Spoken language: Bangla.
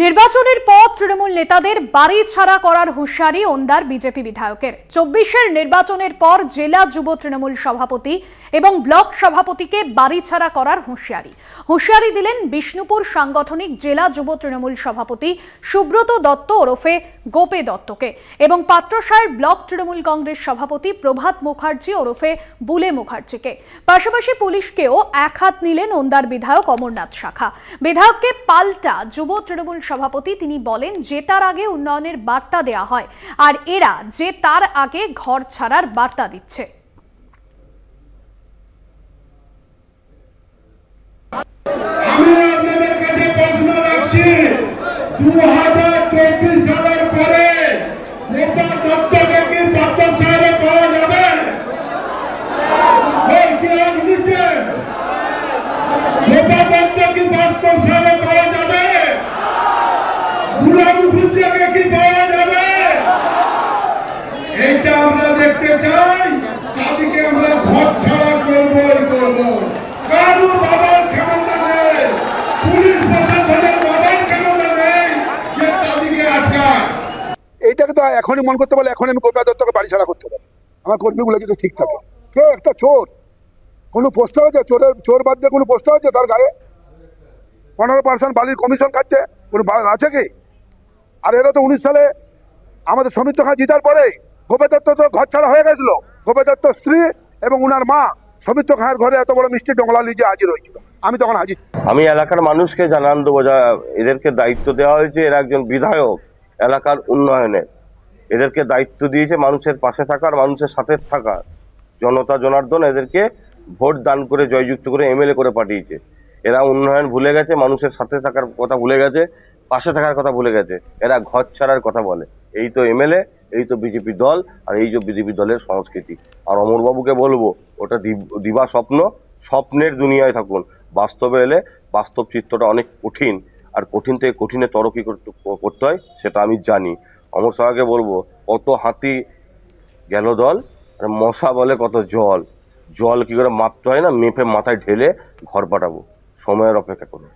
নির্বাচনের পর তৃণমূল নেতাদের বাড়ি ছাড়া করার হুঁশিয়ারি ওন্দার বিজেপি বিধায়কের। ২৪-এর নির্বাচনের পর জেলা যুব তৃণমূল সভাপতি এবং ব্লক সভাপতিকে বাড়ি ছাড়া করার হুঁশিয়ারি দিলেন বিষ্ণুপুর সাংগঠনিক জেলা যুব তৃণমূল সভাপতি সুব্রত দত্ত ওরফে গোপে দত্তকে এবং পাত্রসায়ের ব্লক তৃণমূল কংগ্রেস সভাপতি প্রভাত মুখার্জি ওরফে বুলে মুখার্জিকে। পাশাপাশি পুলিশকেও এক হাত নিলেন ওন্দার বিধায়ক অমরনাথ শাখা। বিধায়ককে পাল্টা যুব তৃণমূল সভাপতি তিনি বলেন জেতার আগে উন্নয়নের বার্তা দেয়া হয় আর এরা যে তার আগে ঘর ছাড়ার বার্তা দিচ্ছে। আমি আপনাদের কাছে প্রশ্ন রাখছি, 2024 সালের পরে গোপা দত্তকে কি পাত্রসায়ে পাওয়া যাবে? এই কি আজ দিচ্ছে? গোপা দত্ত কি পাত্রসায়ে পাওয়া যাবে? বুলে মুখার্জিকে কি পাওয়া যাবে? এইটা আমরা দেখতে চাই। তাদেরকে আমরা ঘর ছাড়া করবই করব। কারণ বাবার ক্ষমতা নেই, পুলিশ প্রশাসনের বাবার ক্ষমতা নেই যে তাদেরকে আটকায়। এইটাকে তো এখনই মন করতে পারলে এখন আমি গোপা দত্তকে বাড়ি ছাড়া করতে পারি। আমার কর্মীগুলো কিন্তু ঠিক থাকে। কে একটা চোর, কোনো পোস্টার আছে? চোর বাদ দিয়ে কোনো পোস্টার আছে তার গায়ে? 15% বালির কমিশন খাচ্ছে, কোনো আছে কি? আর এরা তো 19 সালে আমাদের সমিত্র খাঁ জিতার পরে গোপা দত্ত তো ঘর ছাড়া হয়ে গেছিল। গোপা দত্ত স্ত্রী এবং উনার মা সমিত্র খাঁয়ের ঘরে এত বড় মিষ্টি ডোংলা লিজে হাজির হয়েছিল। আমি তখন হাজির। আমি এলাকার মানুষকে জানান দেবো, এদেরকে দায়িত্ব দেওয়া হয়েছে, এরা একজন বিধায়ক এলাকার উন্নয়নে। এদেরকে দায়িত্ব দিয়েছে মানুষের পাশে থাকার, মানুষের সাথে থাকার। জনতা জনার্দন এদেরকে ভোট দান করে জয়যুক্ত করে এমএলএ করে পাঠিয়েছে। এরা উন্নয়ন ভুলে গেছে, মানুষের সাথে থাকার কথা ভুলে গেছে, পাশে থাকার কথা ভুলে গেছে। এরা ঘর ছাড়ার কথা বলে। এই তো এমএলএ, এই তো বিজেপি দল, আর এই যে বিজেপি দলের সংস্কৃতি। আর অমরবাবুকে বলবো, ওটা দিবা স্বপ্ন, স্বপ্নের দুনিয়ায় থাকুন। বাস্তবে এলে বাস্তব চিত্রটা অনেক কঠিন, আর কঠিন থেকে কঠিনে তরকি করতে হয় সেটা আমি জানি। অমর সাহাকে বলবো, কত হাতি গেল দল, আর মশা বলে কত জল। জল কি করে মাপতে হয় না, মেপে মাথায় ঢেলে ঘর পাঠাবো। সময়ের অপেক্ষা করুন।